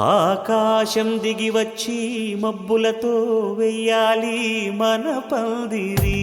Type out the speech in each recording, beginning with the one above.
ఆకాశం దిగి వచ్చి మబ్బులతో వెయ్యాలి మన పందిరి.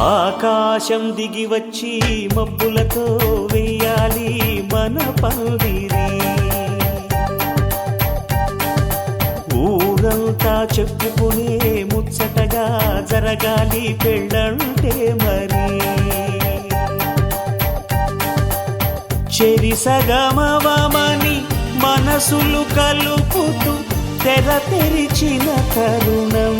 ఆకాశం దిగి వచ్చి మబ్బులతో వెయ్యాలి మన పందిరి. ఊరంతా చెప్పుకునే ముచ్చటగా జరగాలి పెళ్ళంటే మరి. చెరిసగమవమని మనసులు కలుపుతూ తెర తెరిచిన తరుణం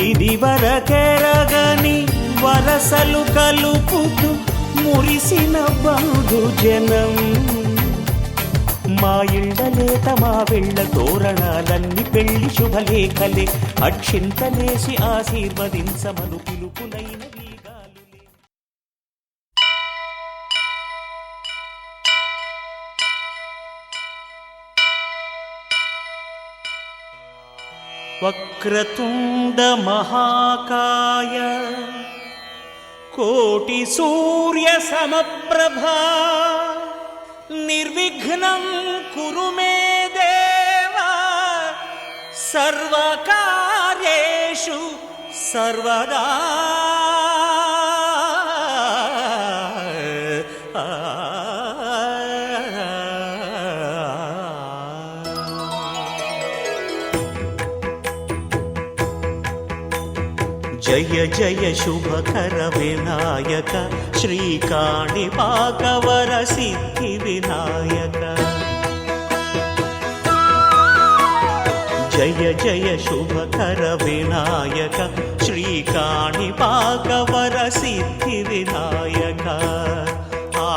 ఇది వరకెరగని వరసలు కలుపుతూ మురిసిన బంధుజనం. మా ఇళ్ళలేత మా వెళ్ళ తోరణాలన్నీ పెళ్లి శుభలేఖలే అక్షింతలేసి ఆశీర్వదించమను పిలుపులైన వక్రతుండ మహాకాయ కోటి సూర్య సమప్రభా నిర్విఘ్నం కురు మే దేవా సర్వకార్యేషు సర్వదా. జయ జయ శుభకర వినాయక శ్రీకాణిపాకవర సిద్ధి వినాయక. జయ జయ శుభకర వినాయక శ్రీకాణిపాకవర సిద్ధి వినాయక. ఆ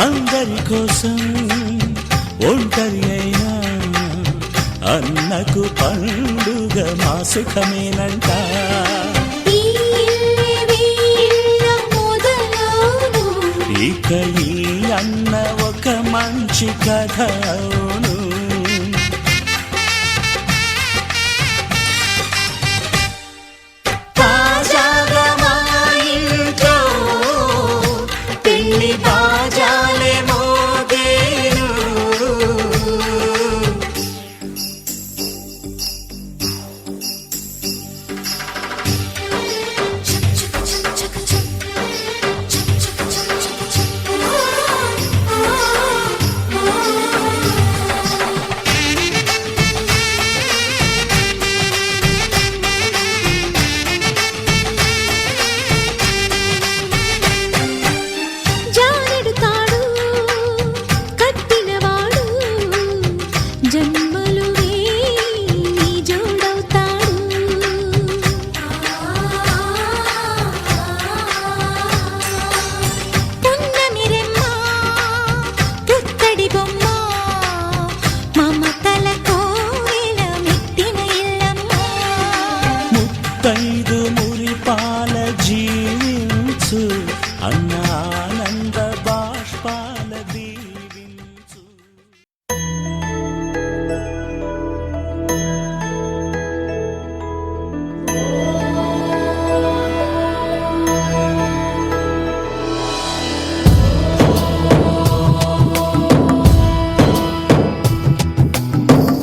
అందరి కోసం ఒంటరి అయినా అన్నకు పండుగ మా సుఖమేనంట. ఇక ఈ అన్న ఒక మంచి మంచి కథ అవును. తాజాగా మా ఇంట్లో పెళ్లి బాజాలే మోగేను. జానెడు తాడు కట్టినవాడు జన్మలు వేయి జోడవుతాడు. పున్నమి రెమ్మ పుత్తడి బొమ్మ మమతల కోవెల మెట్టిన ఇల్లమ్మ. ముత్తైదు మురిపాల జీవించు అన్న ఆనంద బాష్పాల దీవించు.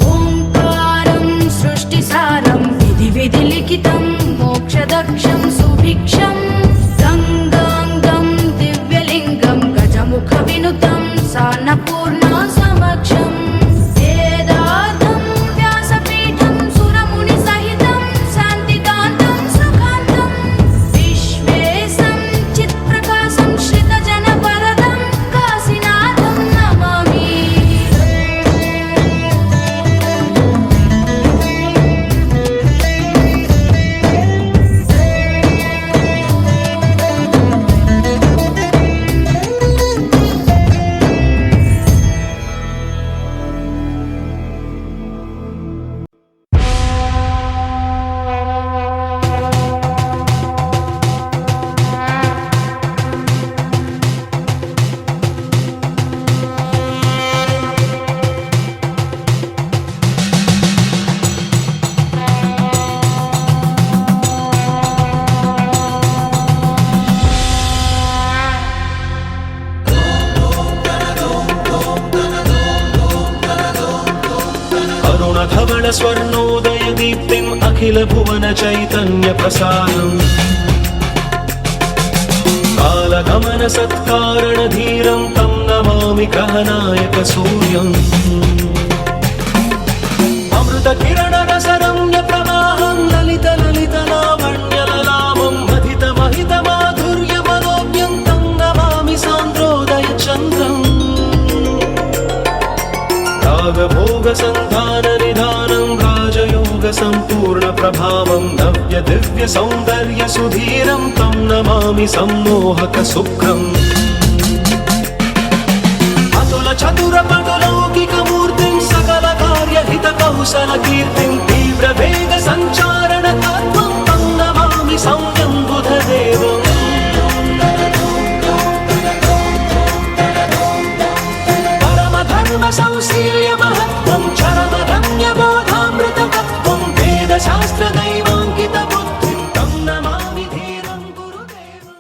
ఓంకారం సృష్టిసారం విధి విధి లిఖితం మోక్షదక్షం సుభిక్షం గంగాంగం దివ్యలింగం గజముఖ వినుతం సాన్నపూర్ణ సమక్షం వేదార్థం వ్యాసపీఠం సురముని సహితం శాంతికాంతం సుఖాంతం విశ్వేశం చిత్ప్రకాశం శ్రితజన వరదం కాశీనాథం నమామి. అరుణధవళ స్వర్ణోదయ దీప్తిం అఖిల భువన చైతన్య ప్రసారం కాలగమన సత్కారణ ధీరం తం నమామి కహనాయక సూర్యం అమృత కిరణ రసరమ్య ప్రవాహం లలిత లలిత లావణ్య లలామం మధిత మహిత మాధుర్య మనోజ్ఞం తం నమామి సాంద్రోదయ చంద్రం రాగభోగ సంధాన నిధానం రాజయోగ సంపూర్ణ ప్రభావం నవ్య దివ్య సౌందర్య సుధీరం తం నమామి సమ్మోహక శుక్రం అతుల చతుర పటులౌకిక మూర్తిం సకల కార్య హిత కౌశల కీర్తిం తీవ్ర వేగ సంచారణ తత్వం తం నమామి సౌమ్యం బుధదేవం సంశీల్య మహత్వం చరమ రమ్య బోధామృత తత్వం వేద శాస్త్ర దైవాంకిత బుద్ధిం తం నమామి ధీరం గురుదేవం.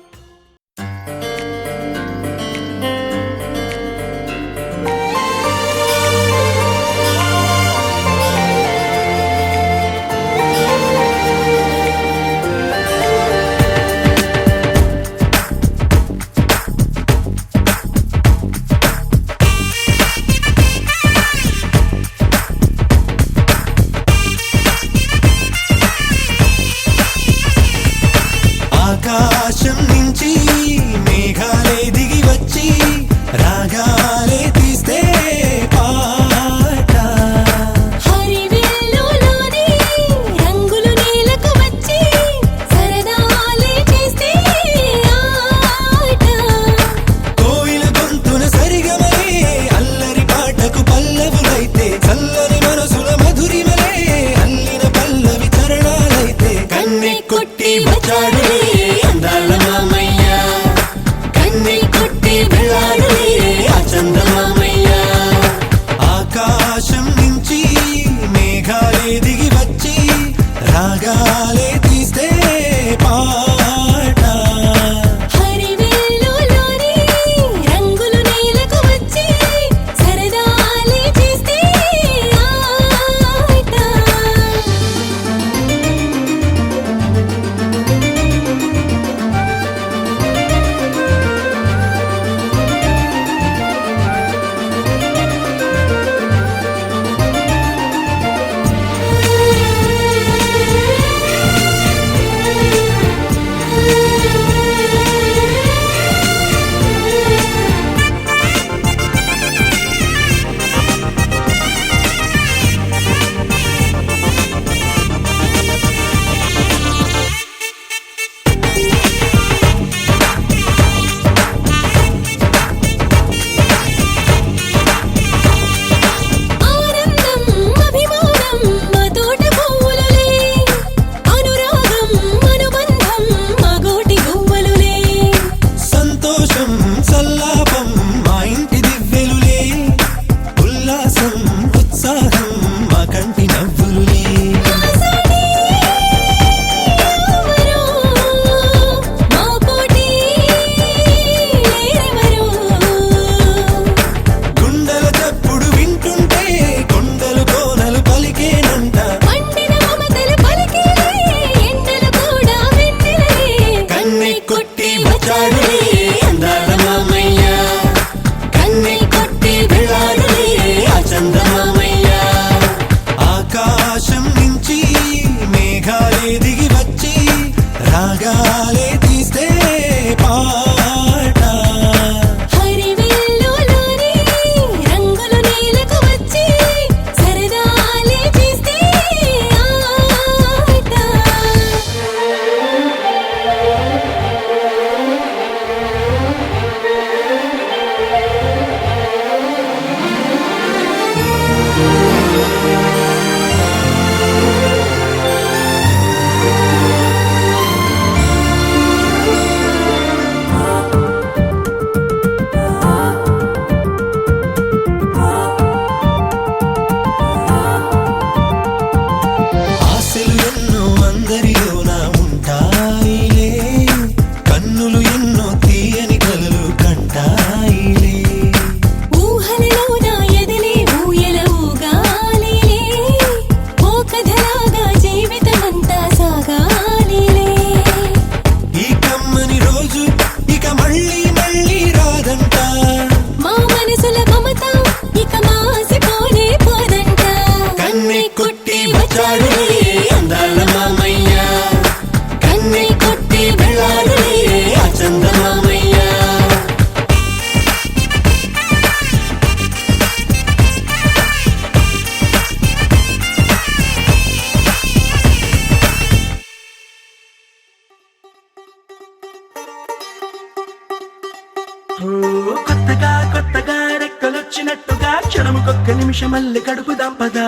క్షణముకొక్క నిమిషమల్లె గడుపుదాం పదా.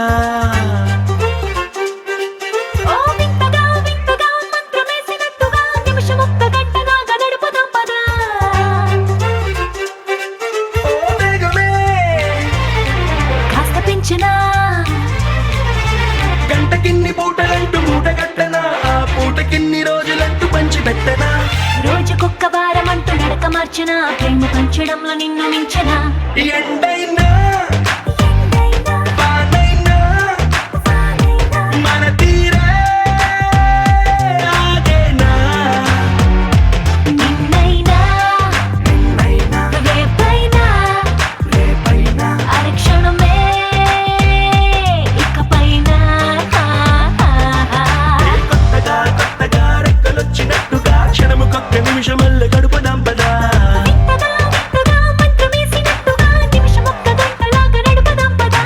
ఓ వింతగా వింతగా మంత్రమేసినట్టుగా నిమిషమొక్క గంటగా గడుపుదాం పదా. ఓ వేగమే కాస్త పెంచనా గంటకిన్ని పూటలంటూ మూటగట్టనా, ఆ పూటకిన్ని రోజులంటూ పంచి పెట్టనా. రోజుకొక్క వారం అంటూ నడక మార్చనా, ప్రేమ పంచడంలో నిన్ను మించనా. ఎండైనా వానైనా మన తీరే ఆగేనా. నిన్నైనా రేపైనా అరక్షణమే ఇకపైన. కొత్తగా కొత్తగా రెక్కలొచ్చినట్టుగా క్షణముకొక్క నిమిషమల్లె గడుపుదాం పదా. వింతగా వింతగా మంత్రమేసినట్టుగా నిమిషమొక్క గంటలాగా నడుపుదాం పదా.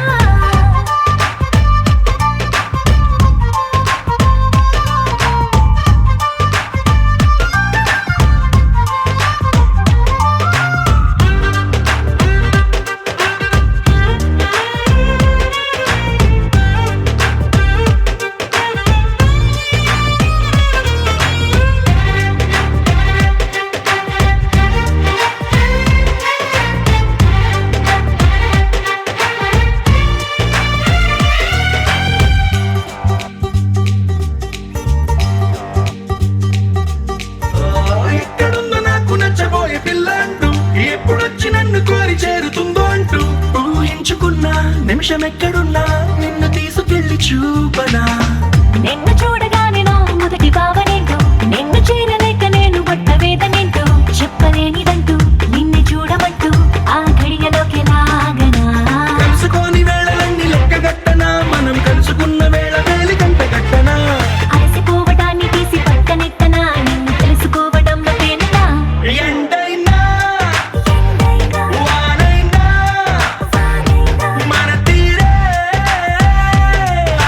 ఎక్కడుందో నాకు నచ్చబోయే పిల్ల అంటూ, ఎప్పుడొచ్చి నన్ను కోరి చేరుతుందో అంటూ ఊహించుకున్నా నిమిషం ఎక్కడున్నా నిన్ను తీసుకెళ్ళి చూపనా. నిన్ను చూడగానే నా మొదటి భావనేంటో, నిన్ను చేరలేక నేను పడ్డ వేదనేంటో, చెప్పలేనిదంటూ నిన్ను చూడమంటూ ఆ ఘడియలోకి లాగనా. కలుసుకోని వేళలన్నీ లెక్కగట్టనా, మనం కలుసుకున్న వేళ వేలి కంట గట్టనా. అలసిపోవటాన్ని తీసి పక్కనెట్టనా, నిన్ను తెలుసుకోవడంలో తేనెనా. ఎండైనా వానైనా మన తీరే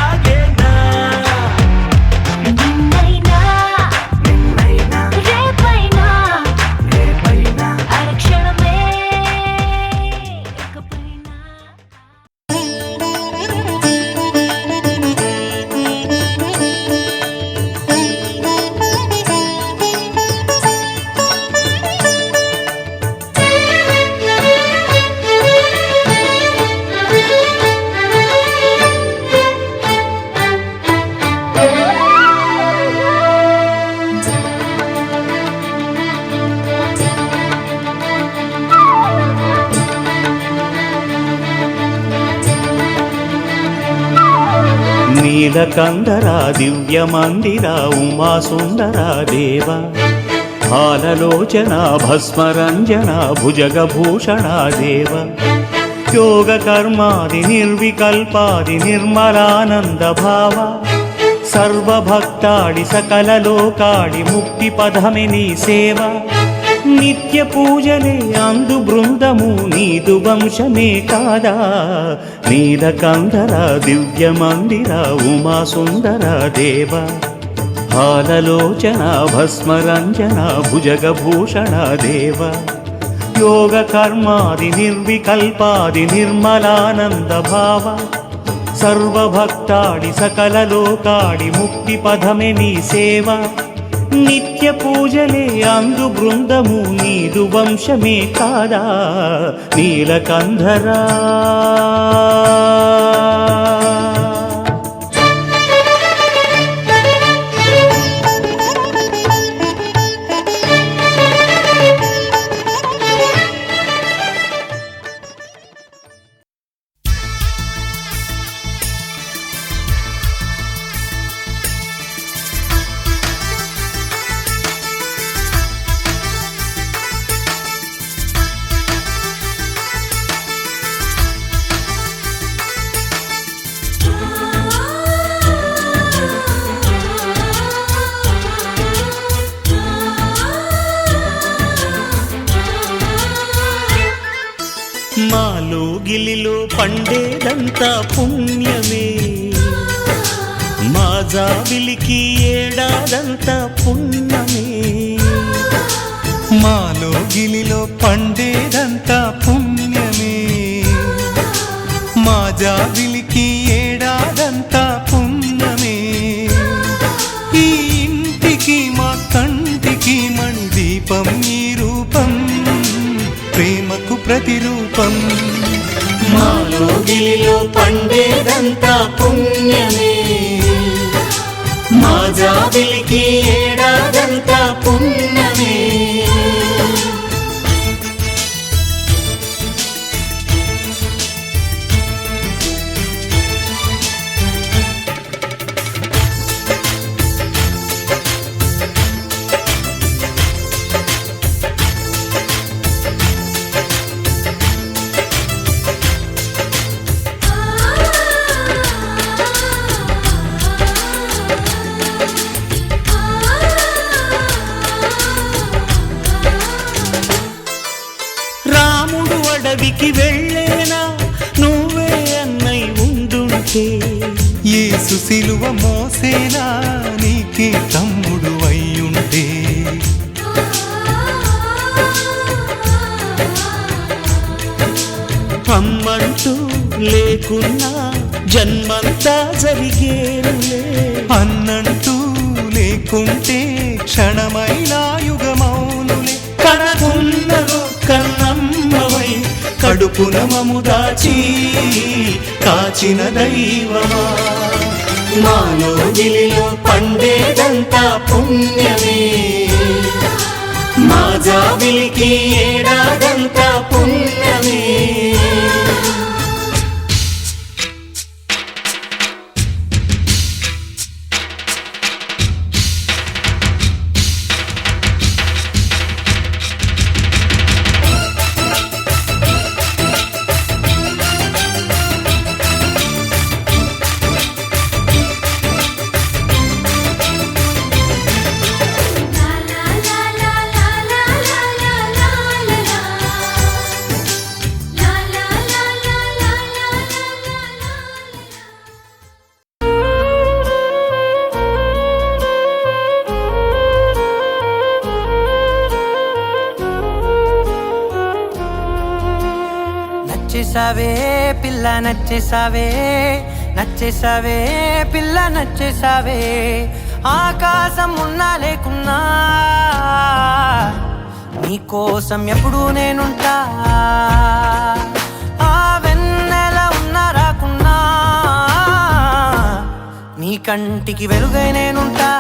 ఆగేనా. నిన్నైనా రేపైనా అరక్షణమే ఇకపైన. నీలకందరా దివ్య మందిరా ఉమా సుందరా దేవ హాలలోచన భస్మరంజన భుజగభూషణా దేవ యోగ కర్మాది నిర్వికల్పాది నిర్మలానంద భావ సర్వభక్తాడి సకల లోకాడి ముక్తి పదమే నీ సేవ నిత్య పూజలే అందు బృందము నీదు వంశమే కాదా. నీలకందర దివ్య మందిర ఉమా సుందర దేవ హాలలోచన భస్మరంజన భుజగభూషణ దేవ యోగ కర్మాది నిర్వికల్పాది నిర్మలానంద భావ సర్వభక్తాడి సకల లోకాడి ముక్తి పదమే నీ సేవ నిత్య పూజలే అందు బృందము నీదు వంశమే కాదా. నీలకంధరా మాలో గిలిలో పండేదంతా పుణ్యమే మా జాబిలికి ఏడాదంతా పుణ్యమే మాలో గిలిలో పండేదంతా పుణ్యమే జాబిలికి ఏడాదంతా పుణ్యమే ఈ ఇంటికి మా కంటికి మణి దీపం ఈ రూపం ప్రేమకు ప్రతిరూపం మాలో గిలిలో పండేదంతా పుణ్యమే మా జాబిలికి ఏడాదంతా పుణ్యమే అడవికి వెళ్ళేనా నువ్వే అన్నై ఉండుంటే యేసు సిలువ మోసేనా నీకే తమ్ముడు అయ్యుంటే అమ్మంటూ లేకున్నా జన్మంతా జరిగేనులే అన్నంటూ లేకుంటే క్షణమైనా యుగమౌనులే కడకున్నదో కన్నమ్మవై కడుపున మము దాచి కాచిన దైవమా మాలో గిలిలో పండేదంతా పుణ్యమే మా జాబిలికి ఏడాదంతా పుణ్యమే నచ్చేసావే పిల్ల నచ్చేసావే నచ్చేసావే పిల్ల నచ్చేసావే ఆకాశం ఉన్నా లేకున్నా నీకోసం ఎప్పుడు నేనుంటా ఆ వెన్నెల ఉన్నా రాకున్నా నీ కంటికి వెలుగై నేనుంటా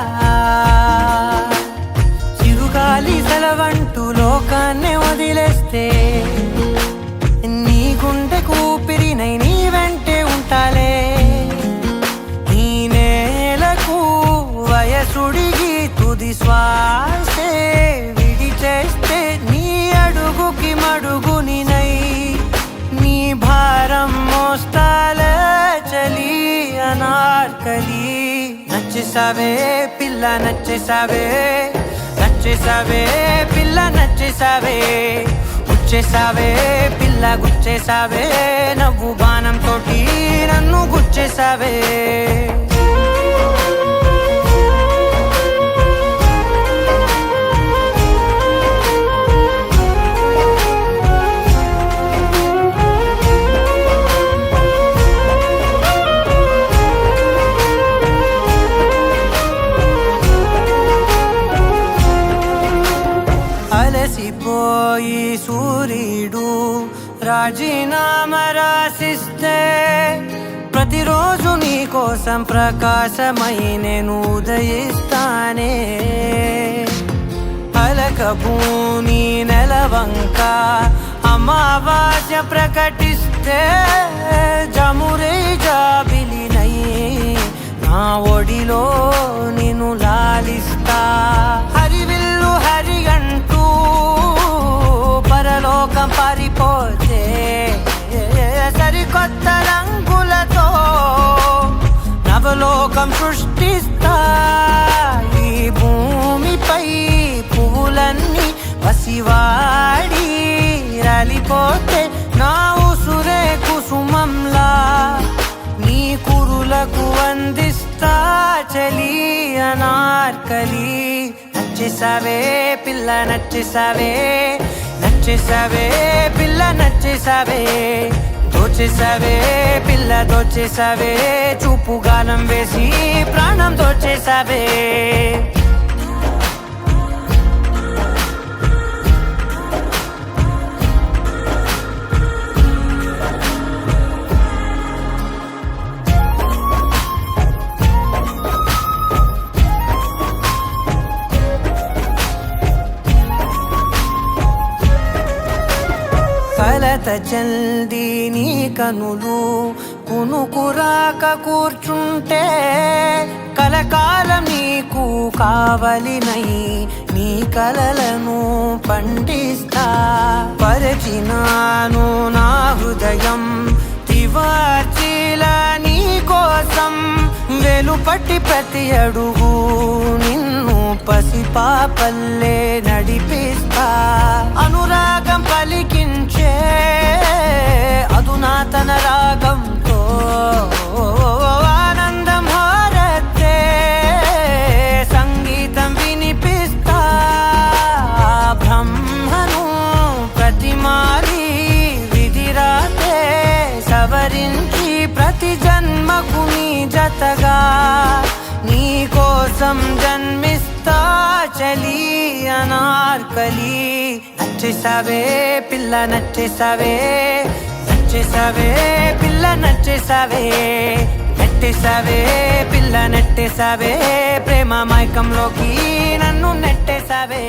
చిరుగాలి సెలవంటూ లోకాన్నే వదిలేస్తే నీ గుండె కూపిరినై నీ వెంటే ఉంటాలే ఈ నేలకు వయసుడిగి తుది శ్వాసే విడిచేస్తే నీ అడుగుకి మడుగునినై నీ భారం మోస్తాలే చలి అనార్కలి నచ్చేసావే పిల్ల నచ్చేసావే నచ్చేసావే పిల్ల నచ్చేసావే గుచ్చేసావే పిల్ల గుచ్చేసావే నవ్వు బాణం తోటి నన్ను గుచ్చేసావే అలసిపోయి సూర్యుడు రాజీనామా రాసిస్తే ప్రతిరోజు నీ కోసం ప్రకాశమై నేను ఉదయిస్తానే అలకభూమి నెలవంక అమావాస్య ప్రకటిస్తే జమురే జాబిలినై నా ఒడిలో నిన్ను లాలిస్తా హరివిల్లు హరి అంటూ పరలోకం పారిపోతే సరికొత్త రంగులతో నవలోకం సృష్టిస్తా ఈ భూమిపై పువ్వులన్నీ పసివాడి రాలిపోతే నా ఉసురే కుసుమంలా నీ కురులకు అందిస్తా చలి అనార్కలి నచ్చేసావే పిల్ల నచ్చేసావే నచ్చేసావే పిల్ల నచ్చేసావే దోచేసావే పిల్ల దోచేసావే చూపు గాలం వేసి ప్రాణం దోచేసావే కలత చల్ది నీ కనులు కునుకురాక కూర్చుంటే కలకాలం నీకు కావలినై నీ కలలను పండిస్తా పరిచినాను నా హృదయం తివార్చిల నీ కోసం వెలుపట్టి ప్రతి అడుగు నిన్ను పసిపాపల్లే నడిపిస్తా అనురాగం పలికించే అధునాతన రాగంతో ఆనందం హారతే సంగీతం వినిపిస్తా బ్రహ్మను ప్రతిమారి విధిరాతే సవరించి ప్రతి జన్మకు నీ జతగా నీ కోసం జన్మిస్తా చలి అనార్కలి నచ్చేసావే పిల్ల నచ్చేసావే నచ్చేసావే పిల్ల నచ్చేసావే నెట్టేసావే పిల్ల నెట్టేసావే ప్రేమ మైకంలోకి నన్ను నెట్టేసావే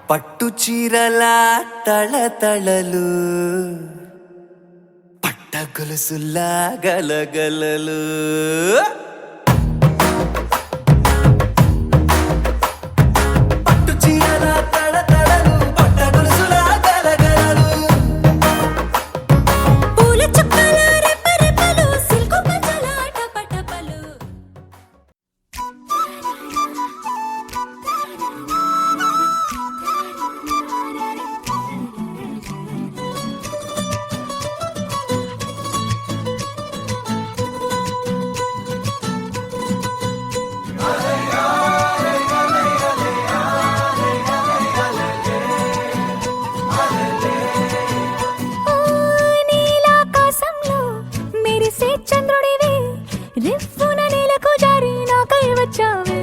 పట్టు చీరల తళతళలు పట్ట గొలుసులా గలగలలు పట్టు చీరల తళతళలు పట్ట గొలుసులా గలగలలు పూల చుక్కల రెపరెపలు సిల్కు పంచల టపటపలు నీలాకాశంలో మెరిసే చంద్రుడివి రివ్వున నేలకు జారి నాకై వచ్చావే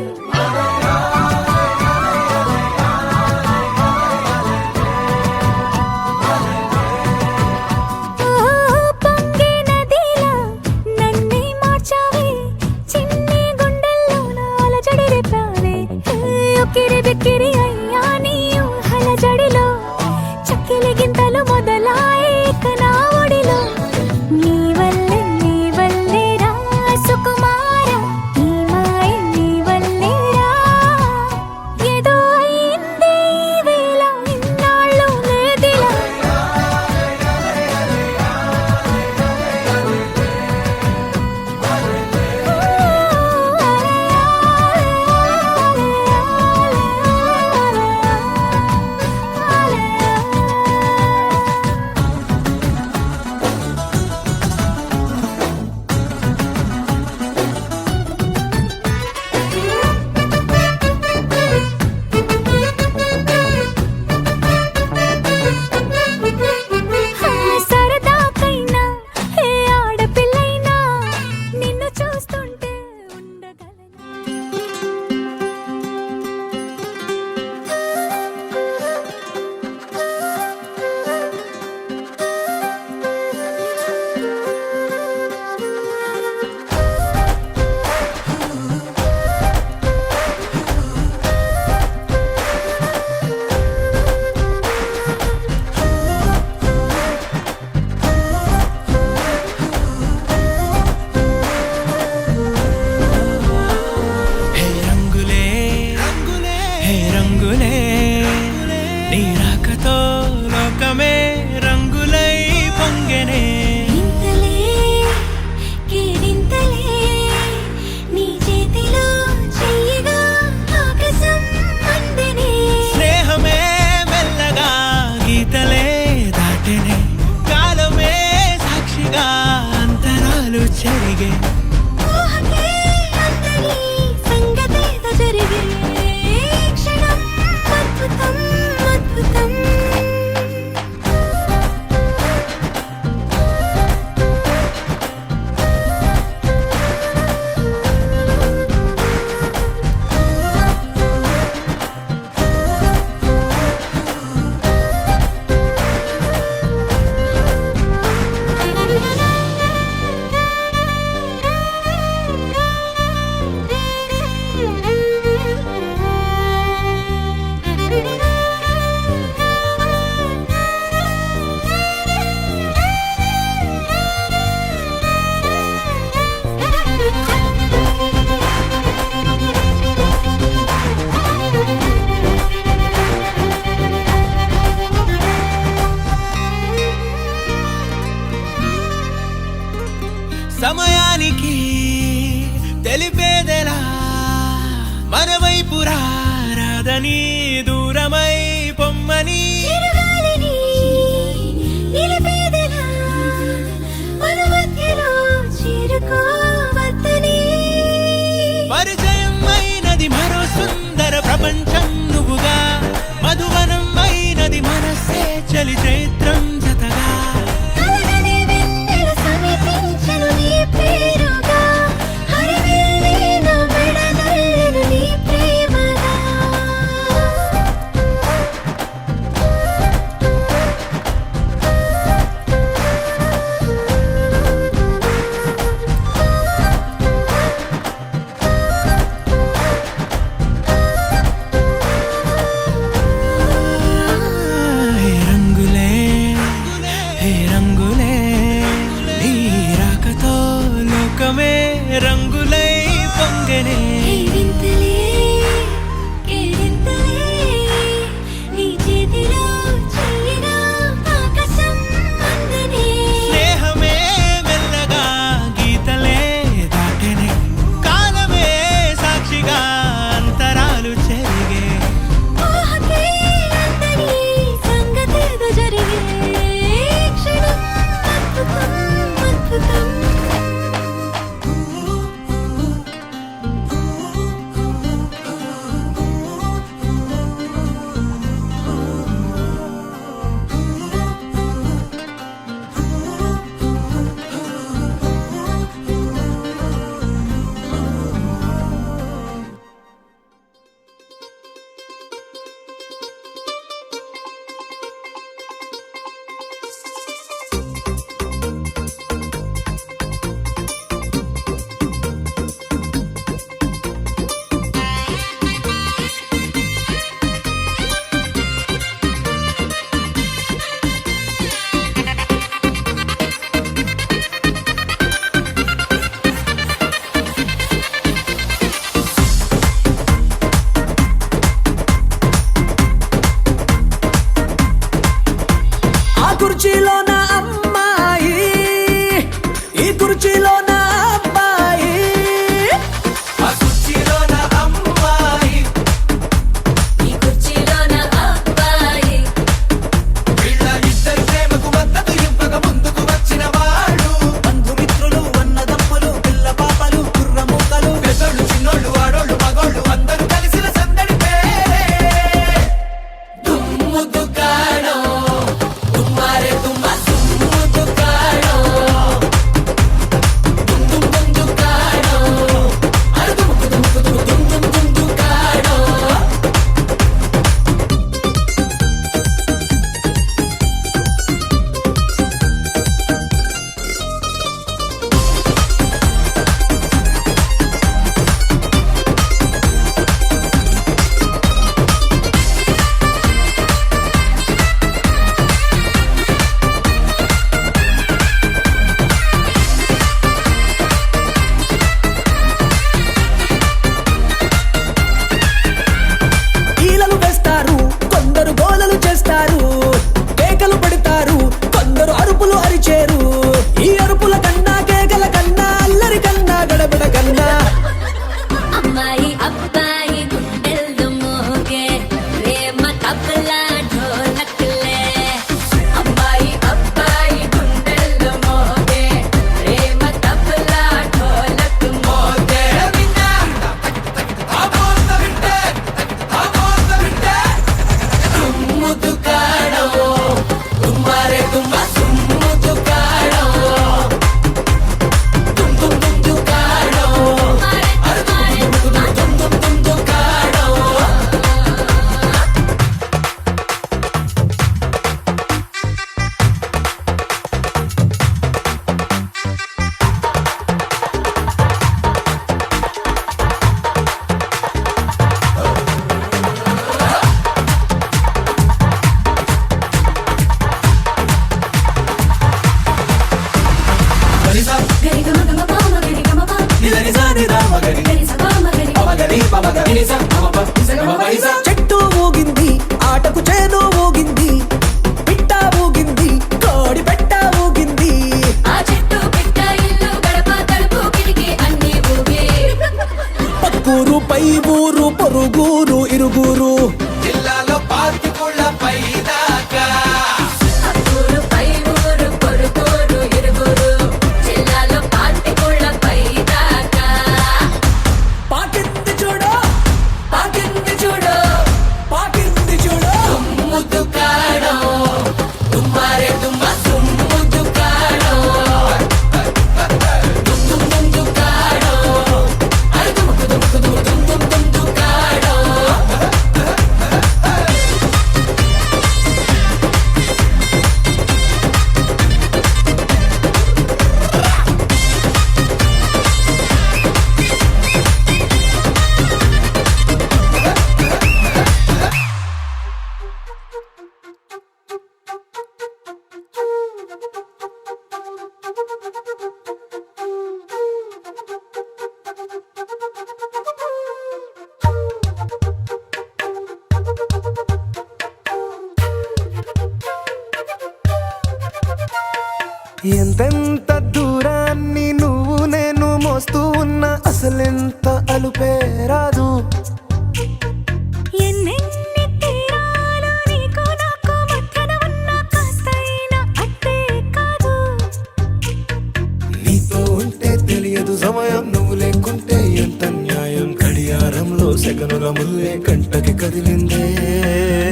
పొంగే నదిలా నన్నే మార్చావే చిన్ని గుండెల్లో నాల జడి రేపావే ఉక్కిరి బిక్కిరి అయ్యా నీ ఊహల జడిలో చక్కెలి గింతలు మొదలాయే నా ఒడిలో నీ వల్లే రా సుకుమార ఈ మాయ నీ వల్లే రా ఏదో అయిందే ఈ వేళ ఇన్నాళ్ళు లేదిలా సరదాకైనా ఏ ఆడపిల్లైనా నిన్ను చూస్తుంటే ఉండగలనా హే రంగులే హే రంగులే నీ రాకతో లోకమే రంగులై పొంగెనే ఇంతలే కేరింతలే నీ చేతిలో రారాదని దూరమై పొమ్మని చిరుగాలిని నిలిపేదెలా మన మధ్యలో చేరుకోవద్దని పరిచయం అయినది మరో సుందర ప్రపంచం నువ్వుగా మధువనం అయినది మనసే చలి చైత్రం జతగా కలగని వెన్నెల సమీపించను నీ పేరుగా హరివెల్లి నా మెడనల్లెను నీ ప్రేమగా హే రంగులే హే రంగులే నీ రాకతో లోకమే రంగులై పొంగెనే వింతలే కేరింతలే నీ చేతిలో చెయ్యినా ఆకాశం అందనే స్నేహమే మెల్లగా గీతలే దాటెనే కాలమే సాక్షిగా అంతరాలు చెరిగే ఊహకే అందని సంగతేదో జరిగే క్షణం అద్భుతం అద్భుతం ఆ కుర్చీలో నా అమ్మాయి ఈ కుర్చీలో నా అబ్బాయి ఆ కుర్చీలో నా అమ్మాయి ఈ కుర్చీలో నా అబ్బాయి వీళ్ళ ఇద్దరి ప్రేమకు మద్దతు ఇవ్వక ముందుకు వచ్చిన వాడు బంధుమిత్రులు అన్నదమ్ములు పిల్ల పాపలు కుర్రమూకలు పెద్దోళ్ళు చిన్నోళ్ళు ఆడోళ్ళు మగోళ్ళు అందరూ కలిసిన సందడి పేరే దుమ్ము దుకాణం తుమ్మారే తుమ్మ దుమ్ము దుకాణం దుమ్ దుమ్ దుమ్ దుకాణం అరే దుమ్ము దుమ్ము దుమ్ము దుమ్ దుమ్ దుమ్ దుకాణం ఈలలు వేస్తారు కొందరు గోలలు చేస్తారు కేకలు పెడతారు కొందరు అరుపులు అరిచేరు ఈ అరుపుల కన్నా కేకల కన్నా అల్లరి కన్నా గడబడ కన్నా అమ్మాయి అబ్బాయి గుండెల్లో మోగే ప్రేమ తబలా ఢోలక్లే అమ్మాయి అబ్బాయి గుండెల్లో మోగే ప్రేమ తబలా ఢోలక్ మోగే దుమ్ము దుకాణం తుమ్మారే తుమ్మ దుమ్ము దుకాణం దుమ్ దుమ్ దుమ్ దుకాణం అరే దుమ్ దుమ్ దుమ్ దుమ్ దుమ్ దుకాణం చెట్టు ఊగింది ఆటకు చేను ఊగింది పిట్ట ఊగింది కోడి పెట్ట ఊగింది ఆ చెట్టు పిట్ట ఇల్లు గడప తలుపు కిటికీ అన్ని ఊగే పక్కూరు పై ఊరు పొరుగురు ఇరుగురు జిల్లాలో పాతికుళ్ళ పైదాకా అబ్బూరు పై ఊరు పొరుగురు ఇరుగురు జిల్లాలో పాతికుళ్ళ పైదాకా పాకింది చూడు పాకింది చూడు పాకింది చూడు దుమ్ముదు కాడో దుమ్మారే దుమ్మ దుమ్ముదు కాడో దుమ్ దుమ్ దుమ్ దుమ్ కాడో అరే దుమ్కు దుమ్కు దుమ్ దుమ్ దుమ్ దుమ్ దుమ్ కాడో ఎంతెంత దూరాన్ని నువ్వు నేను మోస్తూ ఉన్నా అసలెంత అలుపే రాదు ఎన్నెన్ని తీరాలు నీకు నాకు మధ్యన ఉన్న కాస్తైనా అట్టే కాదు నీతో ఉంటే తెలియదు సమయం నువ్వు లేకుంటే ఎంత న్యాయం గడియారంలో సెకనుల ముల్లే కంటకి కదిలిందే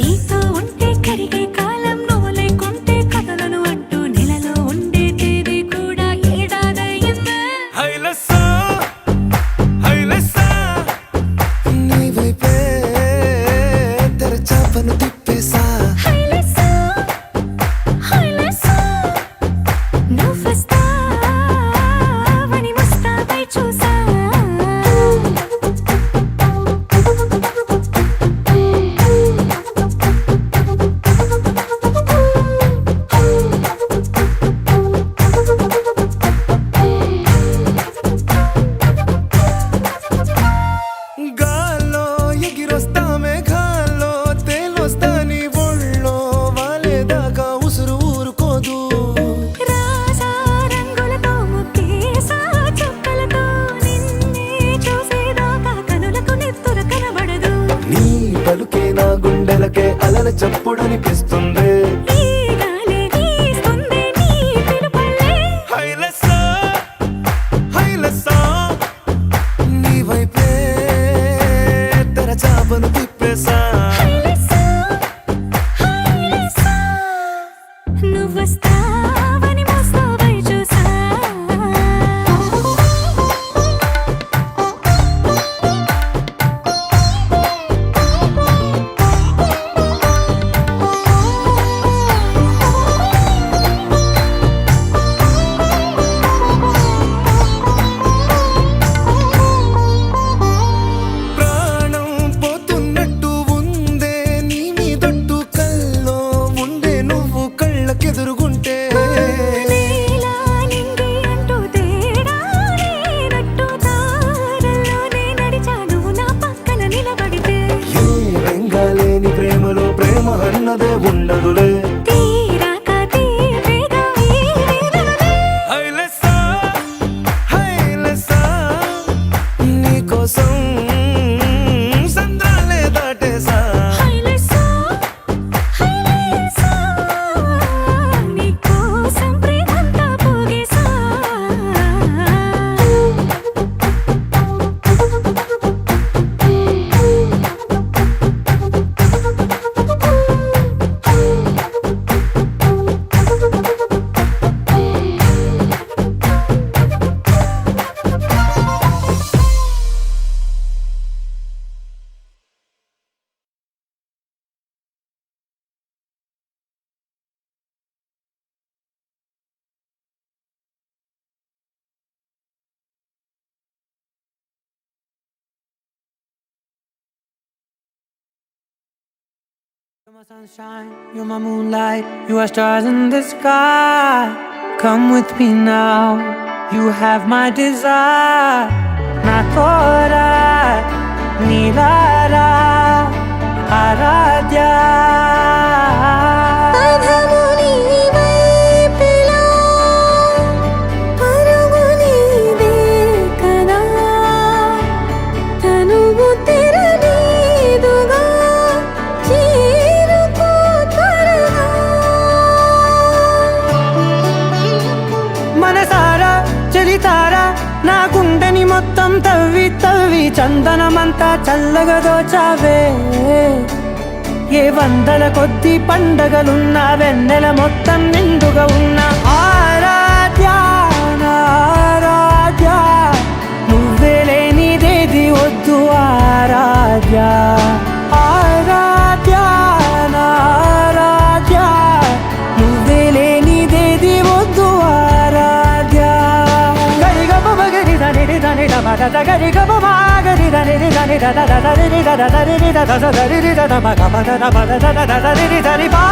నీతో ఉంటే కరిగే కాలం నువ్వు లేకుంటే కథలను అంటూ నెలలో ఉండే తేదీ కూడా ఏడాదయ్యిందే హైలసా హైలసా నీ వైపే తెరచాపను తిప్పేసా హైలెస్సా హైలెస్సా నువ్వొస్తావని ముస్తాబై చూసా గాల్లో ఎగిరొస్తా మేఘాల్లో తేలొస్తా నీ ఒళ్ళో వాలేదాకా ఉసురు ఊరుకోదు రాజా రంగులతో ముక్కేసా చుక్కలతో నిన్నే చూసేదాకా కనులకు నెత్తురు కనబడదు నీ పలుకే నా గుండెలకే అలల చప్పుడనిపిస్తుంది ఈ గాలి వీస్తుంది నీ పిలుపుల్లే హైలసా హైలసా నీ వైపే తెరచాపను తిప్పేసా హైలెస్సా హైలెస్సా నువ్వొస్తావని ముస్తాబై చూసా ప్రాణం పోతున్నట్టు ఉందే నీ మీదొట్టు కల్లో ఉండే నువ్వు కళ్ళకెదురుగుంటే నీలా నింగి అంటూ తేడా లేనట్టు దారుల్లోనే నడిచా నువ్వు నా పక్కన నిలబడితే ఏ వెంగాలేని ప్రేమలో ప్రేమ అన్నదే ఉండదులే తీరాక తీపేగా ఈ వేదనలే హైలసా హైలసా నీకోసం సంద్రాలే దాటేసా హైలెస్సా హైలెస్సా నీకోసం ప్రేమంతా పోగేసా You're my sunshine, you're my moonlight, you are stars in the sky. Come with me now, you have my desire. Na tora, nilara, aradya. తనువు తెరనీదుగా తవ్వి తవ్వి చందనమంతా చల్లగా దోచావే ఏ వందల కొద్ది పండగలున్నా వెన్నెల మొత్తం నిండుగా ఉన్న ఆరాధ్య నా ఆరాధ్య నువ్వే లేనిదేది వద్దు ఆరాధ్య ఆరాధ్య నా ఆరాధ్య నువ్వే లేనిదేది వద్దు ఆరాధ్య గరి గమ మగరి దని దని మగ గరి గమ మగరి దని దని ద ద ద రి ద ద ద రి ద ద ద రి ద ద మగ పద ద పద ద ద ద రి ద రి పా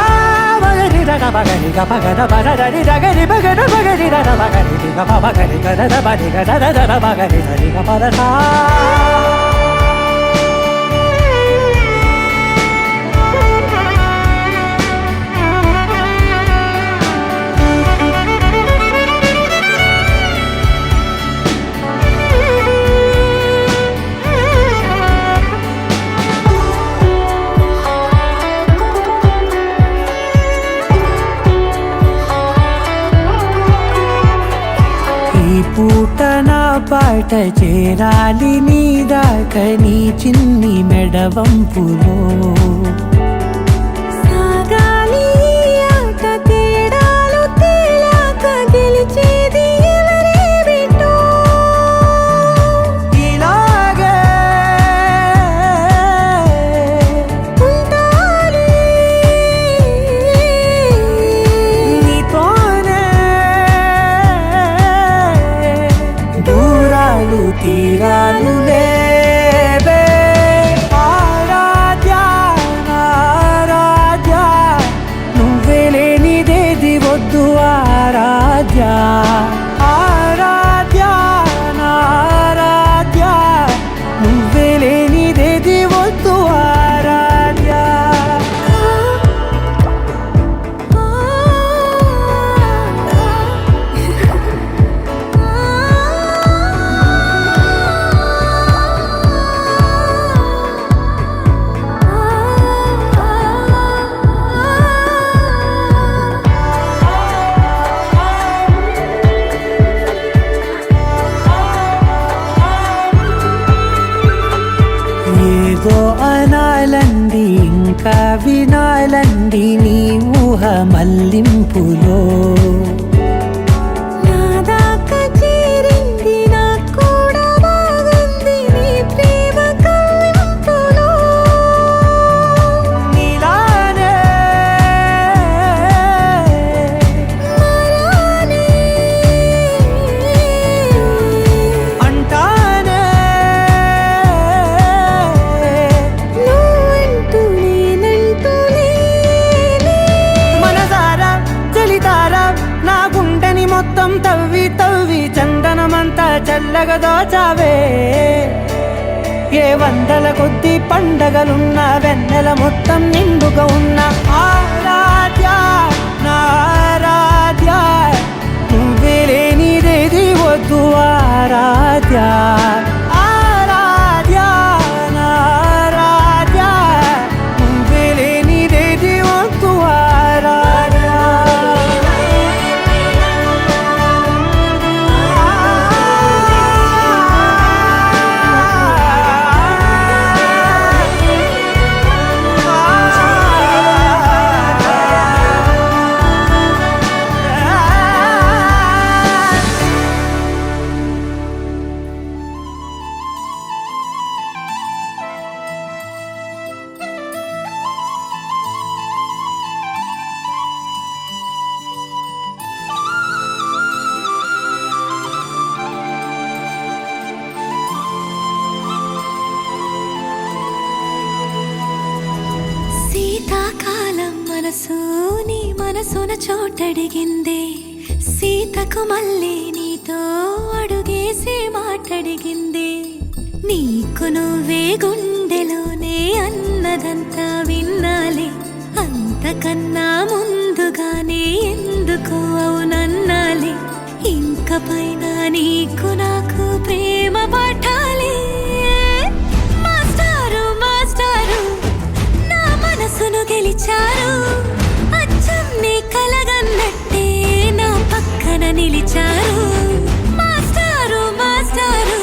మగరి ద ద మగరి గ పగ ద పద ద రి ద గరి మగ ద మగరి ద ద మగరి ది గ ప మగరి గ ద ద ప ది గ ద ద ద మగరి ద రి గ పద సా పూట నా పాట చేరాలి నీ దాక నీ చిన్ని మెడవంపులో సాగాలి ఆట తేడాలు తేలాక గెలిచేది ఎవరే బిడ్డో ఇలాగే ఉంటాలి నీతోనే దూరాలు తీరాలు లేవే ఆరాధ్య నా ఆరాధ్య నువ్వే లేనిదేది వద్దు ఆరాధ్య ఆరాధ్య నా ఆరాధ్య నువ్వే లేనిదేది వద్దు ఆరాధ్య ఏదో అనాలండి ఇంకా వినాలండి నీ ఊహ మల్లింపులో నా దాకా చేరింది నాకు కూడా బాగుంది నీ ప్రేమ కవ్వింపులో నీలానే మరానే అంటానే నువ్వంటూ నేనంటూ లేనే మనసారా చలితారా నా గుండెని మొత్తం తవ్వి తవ్వి చందనమంతా చల్లగా దోచావే ఏ వందల కొద్ది పండగలున్న వెన్నెల మొత్తం నిండుగా ఉన్న ఆరాధ్య నా ఆరాధ్య నువ్వే లేనిదేది వద్దు ఆరాధ్య ఆరాధ్య నా ఆరాధ్య నువ్వే లేనిదేది వద్దు ఆరాధ్య శీతాకాలం మనసు నీ మనసున చోటడిగిందే సీతకు మళ్ళీ నీతో అడుగేసి మాటడిగిందే నీకు నువ్వే గుండెలోనే అన్నదంతా విన్నాలే అంతకన్నా ముందుగానే ఎందుకు అవునన్నాలే ఇంక పైన నీకు నాకు ప్రేమ పాఠాలే మాస్టారు మాస్టారు నా మనసును గెలిచారు అచ్చం నీ కలగన్నట్టే నా పక్కన నిలిచారు మాస్టారు మాస్టారు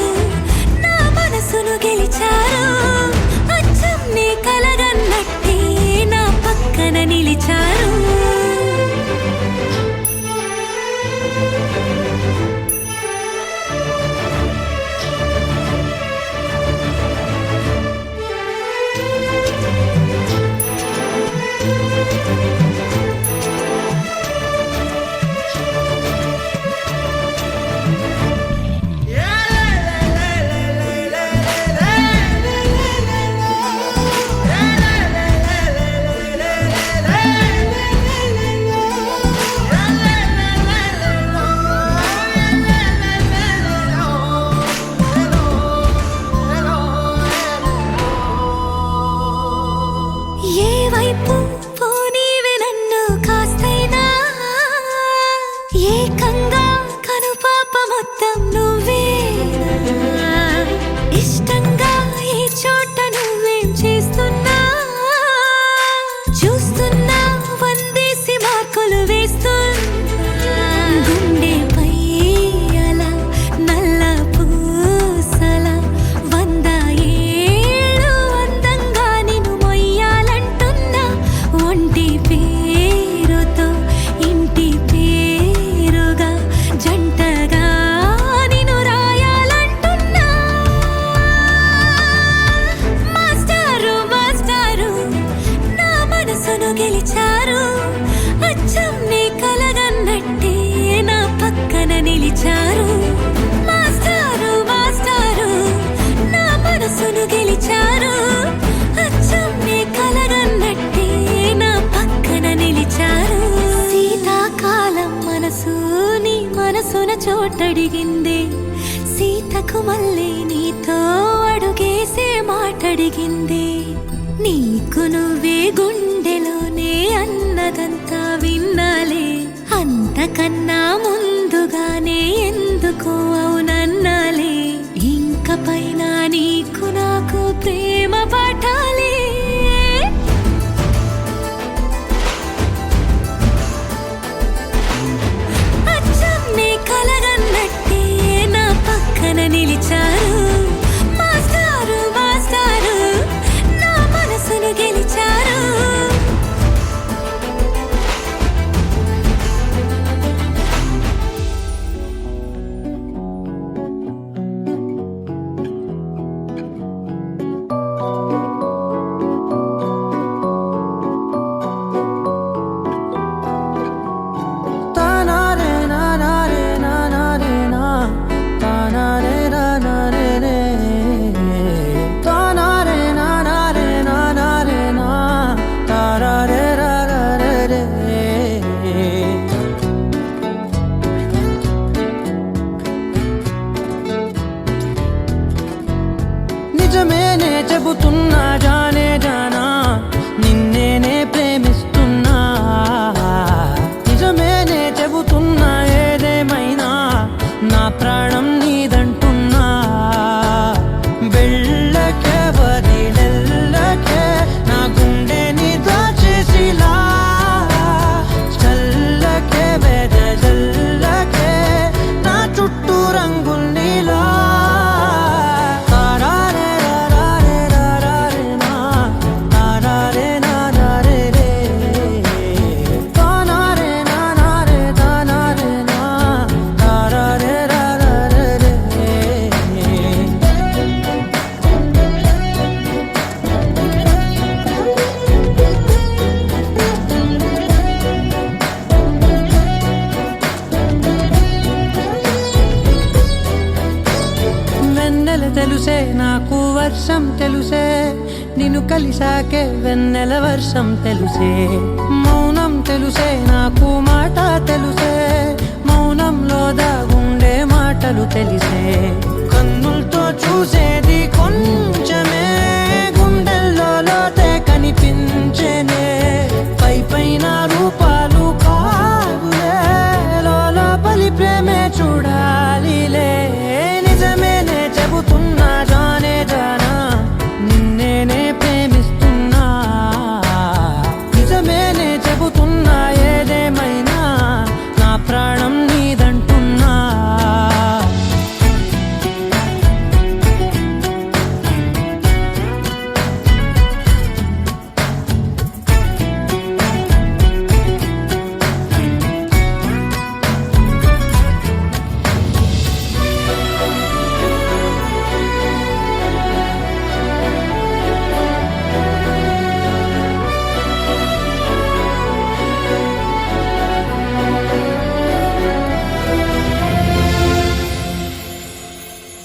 మల్లె నీతో అడుగేసే మాటడిగింది నీకు నువ్వే గుండెలోనే అన్నదంతా విన్నాలే అంతకన్నా ముందుగానే ఎందుకో అవునన్నాలే ఇంక పైన నీకు నాకు ప్రేమ పాఠాలే అచ్చం నీ కలగన్నట్టే నా పక్కన నిలిచారు మాస్టారు మాస్టారు నా మనసును గెలిచారు నిజమేనే చెబుతున్నా జానే జానా నిన్నేనే ప్రేమిస్తున్నా నిజమేనే చెబుతున్నా ఏదేమైనా నా ప్రాణం నీదంటున్నా వెళ్ళకే వదిలెల్లకే నా గుండెని దాచేసిలా చల్లకే వెదజల్లకే నా చుట్టూ రంగుల్నిలా తెలుసే నాకు వర్షం తెలుసే నిన్ను కలిసాకే వెన్నెల వర్షం తెలుసే మౌనం తెలుసే నాకు మాట తెలుసే మౌనంలో దాగుండే మాటలు తెలిసే కన్నులతో చూసేది కొంచెమే గుండెల్లో లోతే కనిపించేనే పై పైన రూపాలు కాదులే లోపలి ప్రేమే చూడాలిలే నిజమేనే చెబుతున్నా జానే జానా నిన్నేనే ప్రేమిస్తున్నా నిజమేనే చెబుతున్నా ఏదేమైనా నా ప్రాణం నీదంటున్నా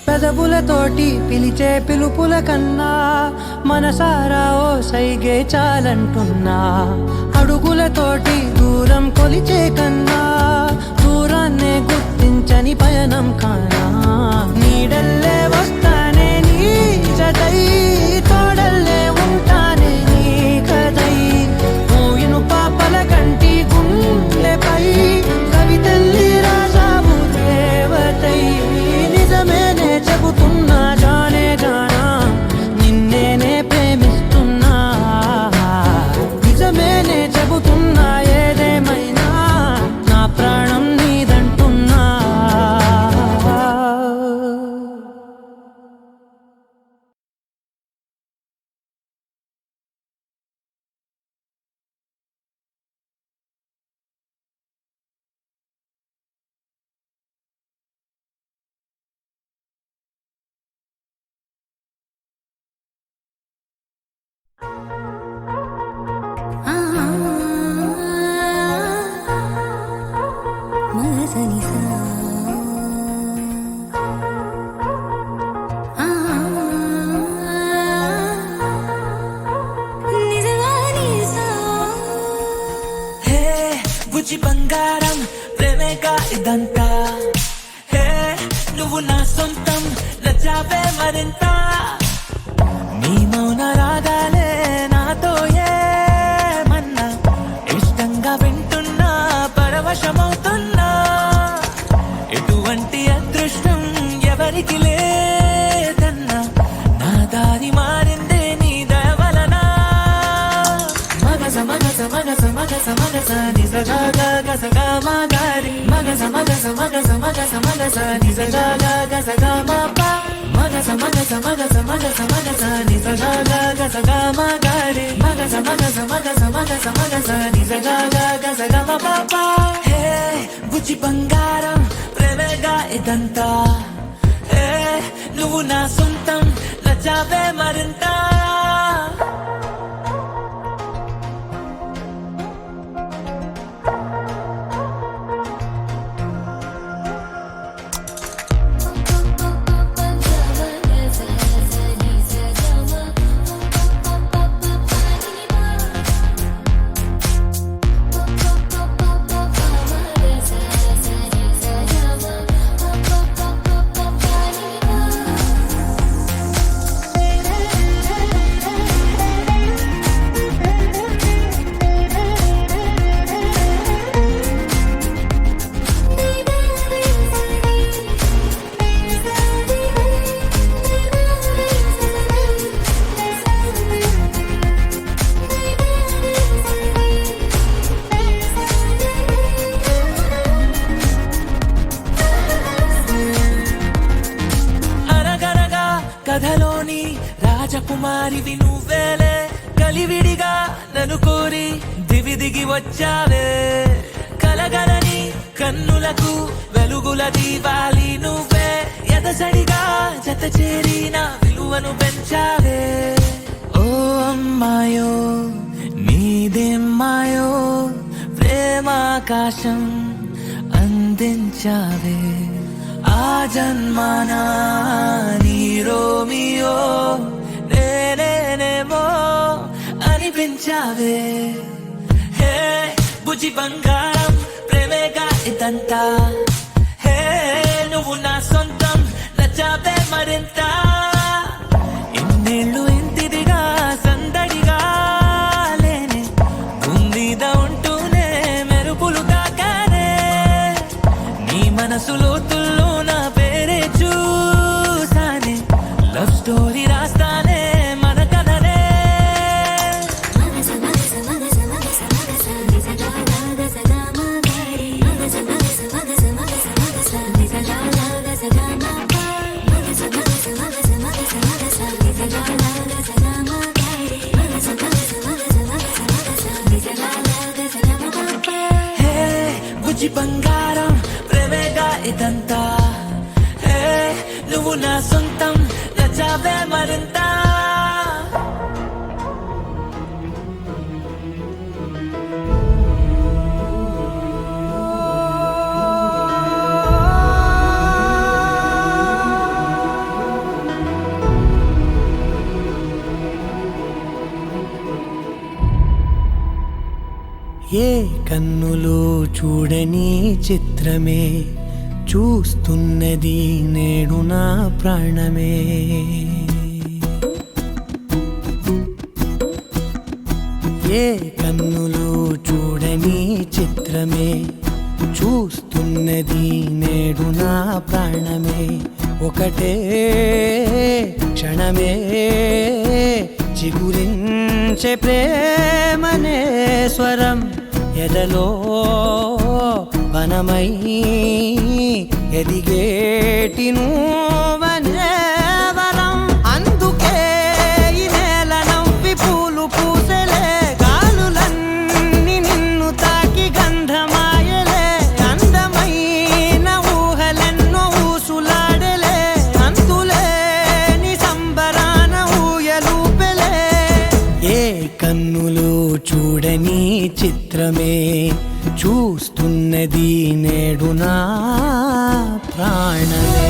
పెదవులతోటి పిలిచే పిలుపుల కన్నా మనసారా ఓ సైగే చాలంటున్నా అడుగులతోటి దూరం కొలిచే కన్నా దూరాన్నే గుర్తించని పయనం కానా నీడల్లే వస్తానే నీ జతై తోడల్లే ఉంటానే నీ కదై మోయిను పాపల కంటి గుండెపై కవితల్లి రాజావు దేవతై నిజమేనే చెబుతున్నా జానే జానా నిన్నేనే ప్రేమిస్తున్నా నిజమేనే చెబుతున్నా ఏదేమైనా నా ప్రాణం నీదంటున్నా బుజ్జి బంగారం ప్రేమేగా ఇదంతా హే నువ్వు నా సొంతం నచ్చావే మరింత నీ మౌన రాగాలే నాతో ఏమన్నా ఇష్టంగా వింటున్నా పరవశమవుతున్నా ఎటువంటి అదృష్టం ఎవరికి లేదన్నా నా దారి మారిందే నీ దయ వలన మగస మగస మగస మగస మగస నిజ గగ గస గమ గారి మగస మగస మగస మగస మగస నిజ గగ గస గమ ప మగస మగస మగస మగస మగస నిజ గగ గస గమ గారి మగస మగస మగస మగస మగస నిజ గగ గస గమ ప హే బుజ్జి బంగారం ప్రేమగా ఇదంతా హే నువ్వు నా సొంతం నచ్చావే మరింత కథలోని రాజకుమారివి నువ్వేలే కలివిడిగా నన్ను కోరి దివి దిగి వచ్చావే కలగలని కన్నులకు వెలుగుల దీవాలి నువ్వే ఎదసడిగా జత చేరి నా విలువను పెంచావే ఓ అమ్మాయో నీదేమ్మాయో ప్రేమాకాశం అందించావే ఆ జన్మానా నీ రోమియో నేనేనేమో అనిపించావే హే బుజ్జి బంగారం ప్రేమేగా ఇదంతా హే నువ్వు నా సొంతం నచ్చావే మరింత ఇన్నేళ్ళు ఇంతిదిగా సందడిగా లేనే గుండీద ఉంటూనే మెరుపులు తాకానే నీ మనసులో తుల్లో నా పేరే చూసానే లవ్ స్టోరీ రాస్తానే మన కథనే హే బుజ్జి బంగారం ప్రేమేగా ఇదంతా హే నువ్వు నా సొంతం నచ్చావే మరింత ఏ కన్నులు చూడని చిత్రమే చూస్తున్నది నేడు నా ప్రాణమే ఏ కన్నులు చూడని చిత్రమే చూస్తున్నది నేడు నా ప్రాణమే ఒకటే క్షణమే చిగురించే ప్రేమనే స్వరం ఎదలో వనమై ఎదిగేటి నువ్వనే వరం అందుకే ఈ నేల నవ్వి పూలు పూసలే గాలులన్నీ నిన్ను తాకి గంధమాయలే అందమైన ఊహలెన్నో ఊసులాడలే అంతులేని సంబరాన ఊయలూపెలే ఏ కన్నులు చూడని చిత్రమే చూస్తున్నది నేడు నా ప్రాణమే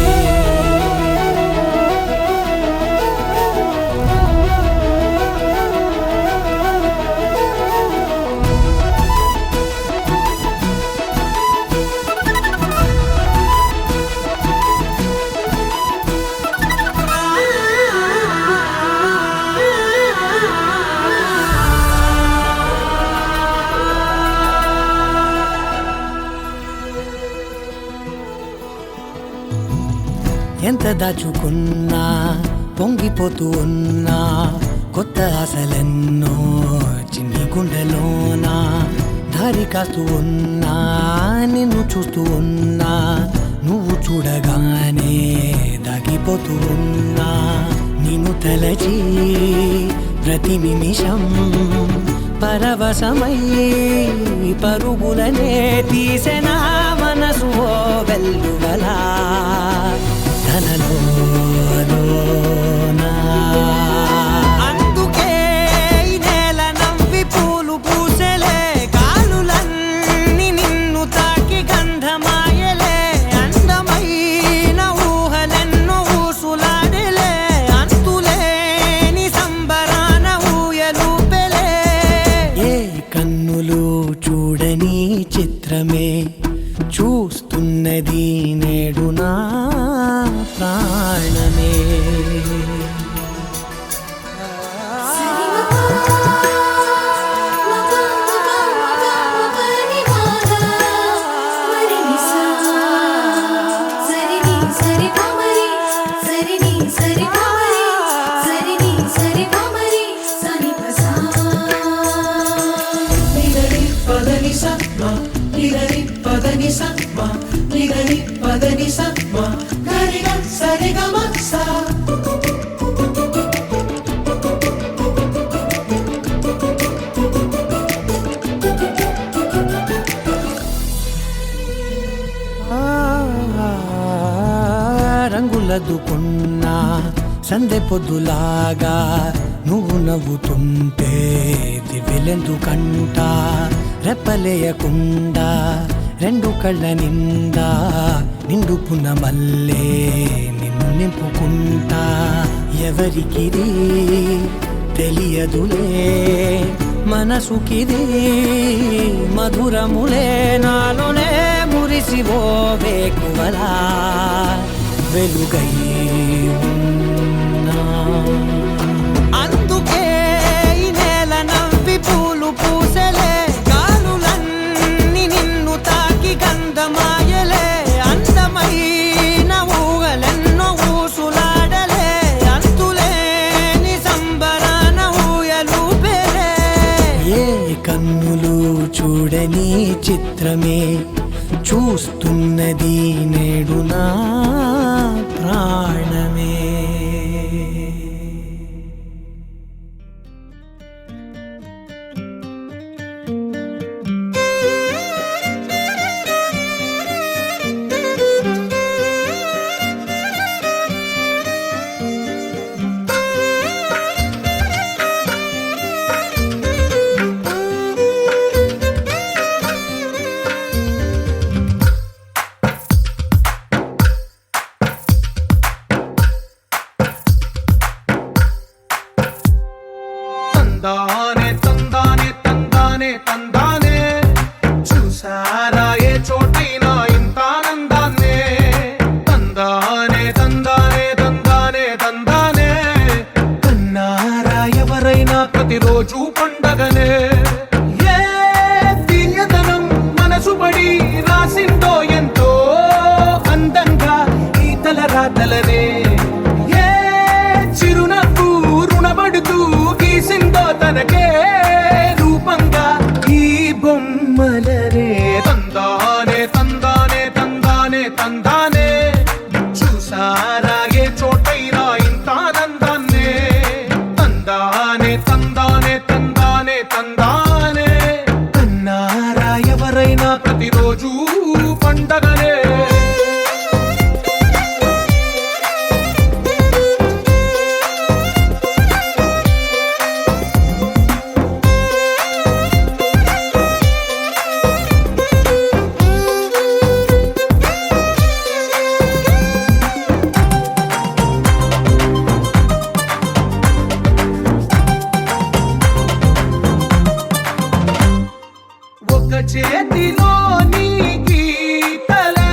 దాచుకున్నా పొంగిపోతూ ఉన్నా కొత్త ఆశలెన్నో చిన్ని గుండెలోనా దారి కాస్తూ ఉన్నా నిన్ను చూస్తూ ఉన్నా నువ్వు చూడగానే దాగిపోతూ ఉన్నా నిన్ను తలచి ప్రతి నిమిషం పరవశమై పరుగులనే తీసెనా మనసు ఓ వెల్లువలా తనలోనా అందుకే ఈ నేల నవ్వి పూలు పూసెలే కాలులన్నీ నిన్ను తాకి గంధమాయలే అందమైన ఊహలెన్నో ఊసులాడలే అంతులేని సంబరాన ఊయలూపెలే ఏ కన్నులు చూడని చిత్రమే చూస్తున్నది నేడు నా ప్రాణమే రంగులదుకున్నా సందె పొద్దులాగా నువ్వు నవ్వుతుంటే దివ్వెలెందుకంట రెప్పలేయకుండా రెండు కళ్ళ నిండా నిండుకున్న మల్లే నిన్ను నింపుకుంటా ఎవరికిది తెలియదులే మనసుకిది మధురములే నాలోనే మురిసివో వేకువలా వెలుగై ఉన్నా అందుకే ఈ నేల నవ్వి పూలు పూసెలే గాలులన్నీ నిన్ను తాకి గంధమాయలే అందమైన ఊహలెన్నో ఊసులాడలే అంతులేని సంబరాన ఊయలూపెలే ఏ కన్నులు చూడని చిత్రమే చూస్తున్నది నేడు నా ప్రాణమే తందానే తందానే తందానే తందానే చూసారా ఏ చోటైనా ఇంత ఆనందాన్నే తందానే తందానే తందానే తందానే కన్నారా ఎవరైనా ప్రతిరోజు పండగనే ఏ తీయదనం మనసు పడి రాసిందో ఎంతో అందంగా ఈ తల రాతలనే ఏ చిరునవ్వు రుణపడుతూ గీసిందో తనకే రూపంగా ఈ బొమ్మలనే తందానే తందానే తందానే తందానే చూసారా ఏ చోటైనా ఇంత ఆనందాన్నే తందానే తందానే తందానే తందానే కన్నారా ఎవరైనా ప్రతిరోజు పండగనే ఒక చేతిలో నీ గీతలే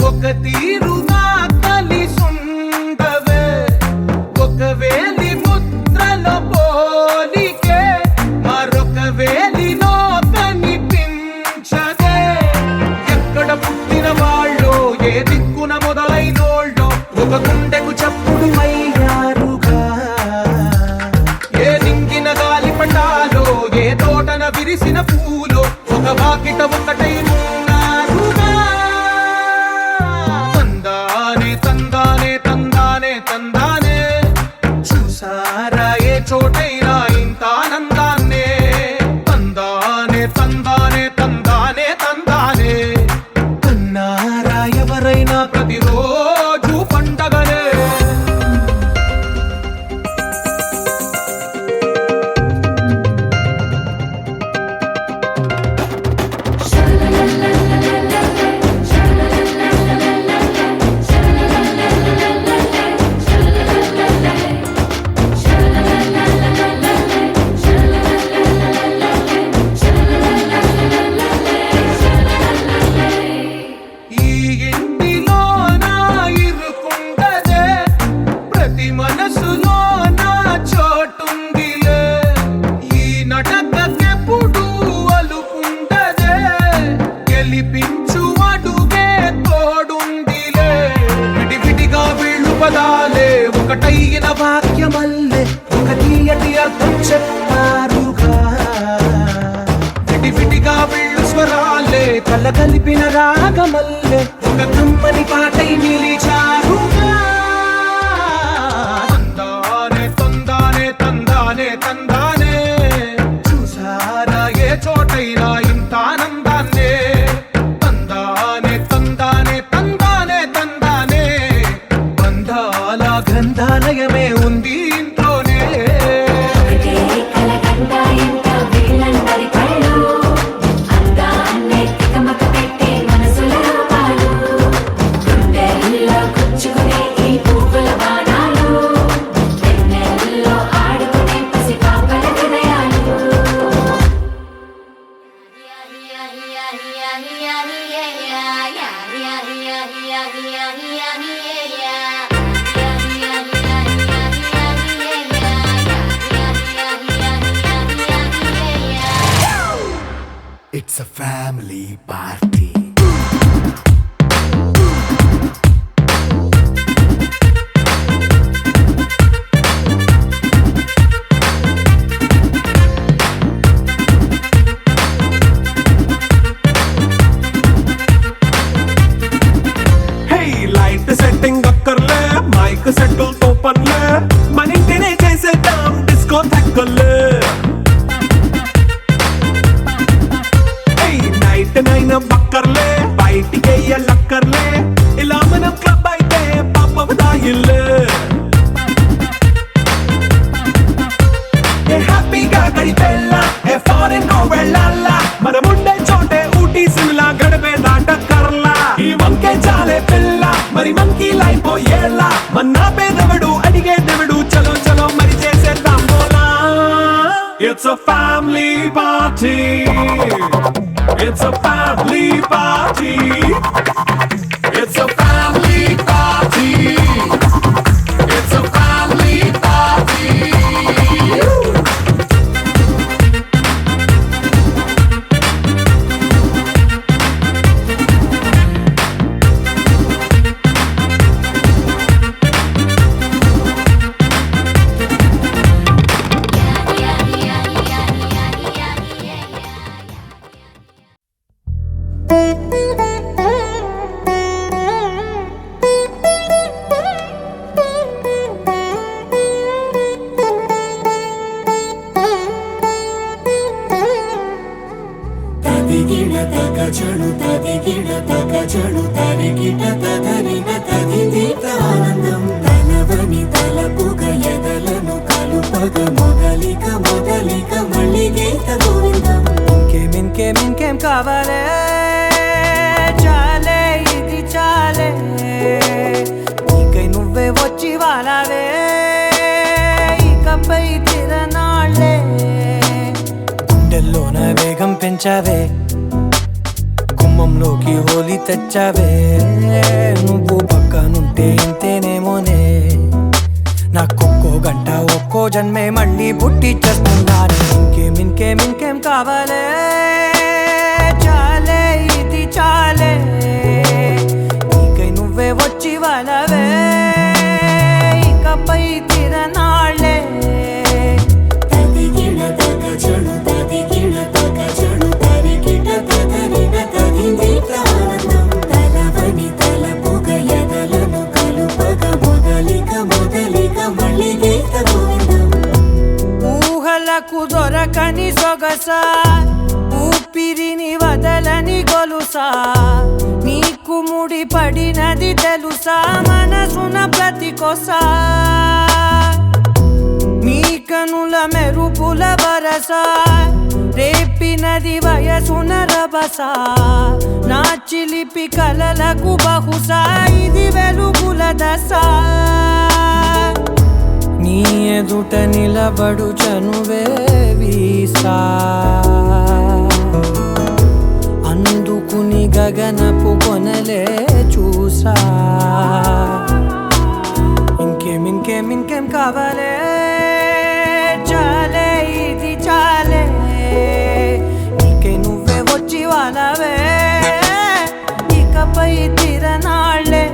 ఒక తీరుగా కలిసుండవే ఒక వేలి ముద్రల పోలికే మరొక వేలిలో కనిపించదే ఎక్కడ పుట్టిన వాళ్ళో ఏ దిక్కున మొదలైనోళ్ళో ఒక కల కలిపిన రాగమల్లె ఒక కమ్మని పాటై నిలిచారుగా తందానే తందానే తందానే తందానే చూసారా ఏ చోటైనా ఇంత ఆనందాన్నే తందానే తందానే తందానే తందానే బంధాల గ్రంథాలయమే ఉంది ఇంట్లోనే ఒకటే కలగంట ఎంత వీళ్ళందరి కళ్ళు అందాన్నే తికమక పెట్టే మనసుల రూపాలు గుండెల్లో గుచ్చుకునే ఈ పువ్వుల బాణాలు వెన్నెల్లో ఆడుకునే పసి పాపల హృదయాలు It's a family party. Light setting అక్కర్లే మైక్ సెట్టులతో పనిలే మన ఇంటినే చేసేద్దాం డిస్కో థెక్కలే నైట్ నైన్ బక్కర్లే బయటికి వెయ్యలక్కర్లే ఇలా మనం క్లబ్ అయితే పాపం దాయిల్లే హ్యాపీగా గడిపెళ్ళా ఏ ఫారెన్ కో వెళ్ళాలా మనం ఉండే చోటే ఊటీ సిమ్లా గడిపే దాటక్కర్లా ఈ వంకే చాలే పిల్ల మరి మంకీ లైఫ్ ఏళ్ళ మన్నా పేదవడు అడిగే దేవుడు చలో చలో మరి చేసేద్దాం బోలా It's a family party. It's a family party. It's a family party. It's a family party. తదిగిడ తగజడు తదిగిడ తగజడు తరిగిట తదరిన తదిదీత ఆనందం తలవని తలపుగ ఎదలను కలుపగ మొదలిక మొదలిక మళ్ళీ గీత గోవిందం ఇంకేం కావాలే చాలే ఇది చాలే నీకై నువ్వే వచ్చి వాలావే ఇకపై తిరనాళ్ళే గుండెల్లోన వేగం పెంచావే గుమ్మంలోకి హోలీ తెచ్చావే నువ్వు పక్కనుంటే ఇంతేనేమోనే నాకొక్కో గంట ఒక్కో జన్మే మళ్ళీ పుట్టి చేస్తున్నాను ఇంకేం కావాలే చాలే ఇది చాలే నీకై నువ్వే వచ్చి వాళ్ళవే ఇకపై తిరనాళ్ళే తదిగిడ తగజడు తదిగిడ తగజడు తరిగిట తదరిన తదిదీత ఆనందం తలవని తలపుగ ఎదలను కలుపగ మొదలిక మొదలిక మళ్ళీ గీత గోవిందం ఊహలకు దొరకని సొగసా ఊపిరిని వదలని గొలుసా నీకు ముడి పడినది తెలుసా మనసున ప్రతి కొసా నీ కనుల మెరుపుల వరస రేపినది వయసున రభస నా చిలిపి కలలకు బహుశా ఇది వెలుగుల దశ నీ ఎదుట నిలబడు చనువే వీసా అందుకుని గగనపు కొనలే చూసా ఇంకేం కావాలే చాలే ఇది చాలే నీకే నువ్వే వచ్చి వాళ్ళవే ఇకపై తిరనాళ్ళే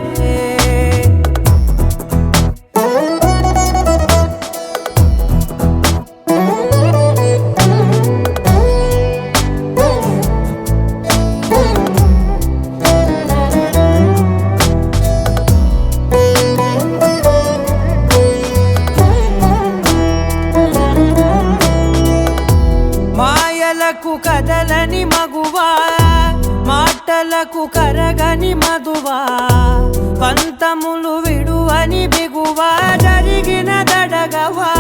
ఆటలకు కదలని మగువా మాటలకు కరగని మధువా పంతములు విడువని బిగువా జరిగిన దడగవా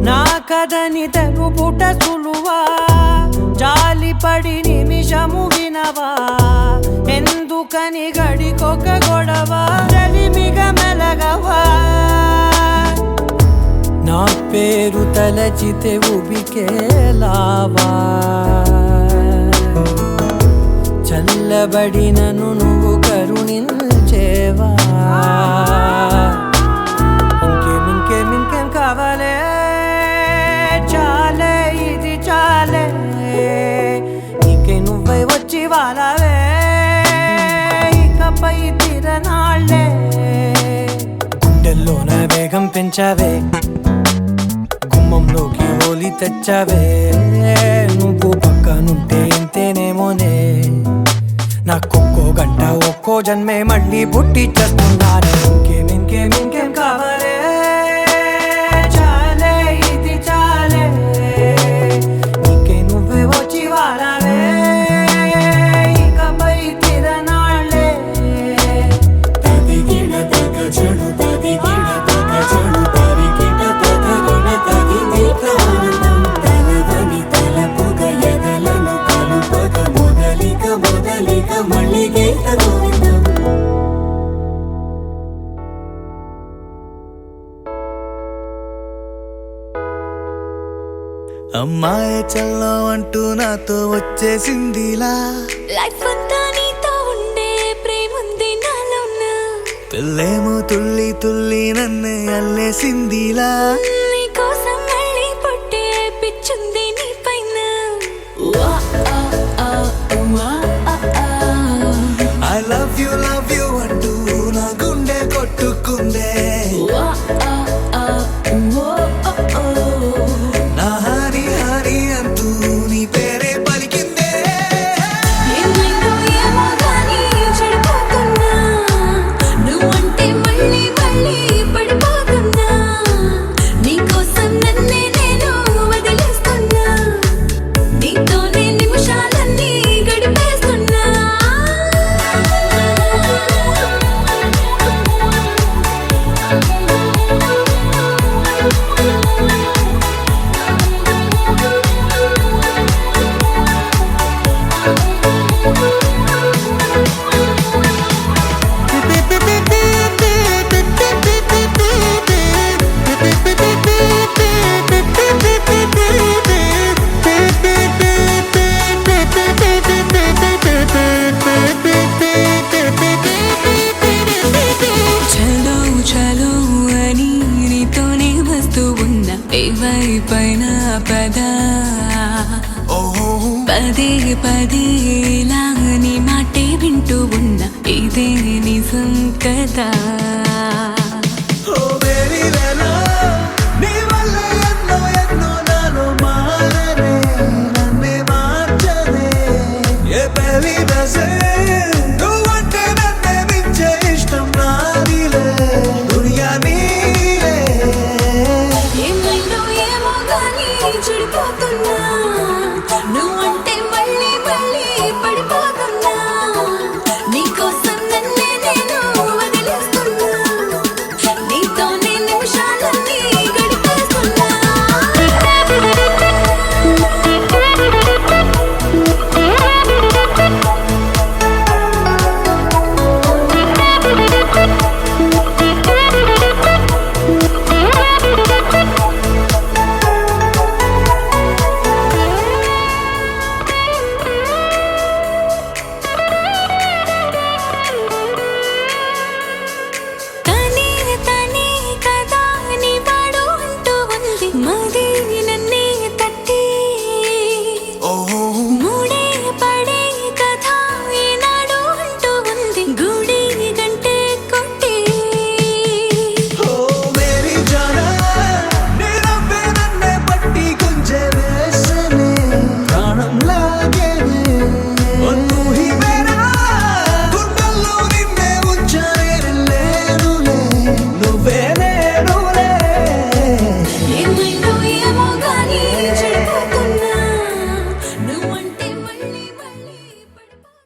నా కథని తెలుపుట సులువా జాలిపడి నిమిషము వినవా ఎందుకని గడికొక గొడవ రలిమిగ మెలగవా నా పేరు తలచితే ఉబికేలావా చల్లబడినను నువ్వు కరుణించేవా ఇంకేం కావాలే చాలే ఇది చాలే నీకే నువ్వై వచ్చి వాళ్ళవే ఇకపై తిరనాళ్ళే గుండెల్లోన వేగం పెంచావే గుమ్మంలోకి హోలీ తెచ్చావే నువ్వు పక్కనుంటే ఇంతేనేమోనే నాకొక్కో గంట ఒక్కో జన్మే మళ్ళీ పుట్టి చేస్తున్నాను ఇంకేం కావాలే చాలే ఇది చాలే నీకే నువ్వే వచ్చి వాళ్ళవే ఇకపై తిరనాళ్ళే తదిగిన తగ చెడు తదిగిన తగ చెడు తరిగిన తగగిన తగిన ఆనందం తలవని తలపుగ ఎదలను కలుపగ మొదలిక మళ్ళీ గీత గోవిందం అమ్మాయి చల్లో అంటూ నాతో వచ్చేసిందిలా లైఫ్ అంతా నీతో ఉండే ప్రేముంది నాలోన పిల్లేమో తుల్లి తుల్లి నన్ను అల్లేసిందిలా నీ కోసం మళ్ళీ పుట్టే పిచ్చుంది నీ పైన ఐ లవ్ యూ అంటూ నా గుండె కొట్టుకుందే నా హరి హరి అంటూ నీ పేరే పలికిందే ఏమైందో ఏమో గానీ చెడిపోతున్నా నువ్వంటే మళ్ళీ మళ్ళీ పడిపోతున్నా నీకోసం నన్నే నేను వదిలేస్తున్నా నీతోనే నిమిషాలన్నీ గడిపేస్తున్నా చలో చలో అని నీతోనే వస్తూ ఉన్నా ఏవైపైన పదా పదే పదే ఇలా నీ మాటే వింటూ ఉన్నా ఇదే నిజం కదా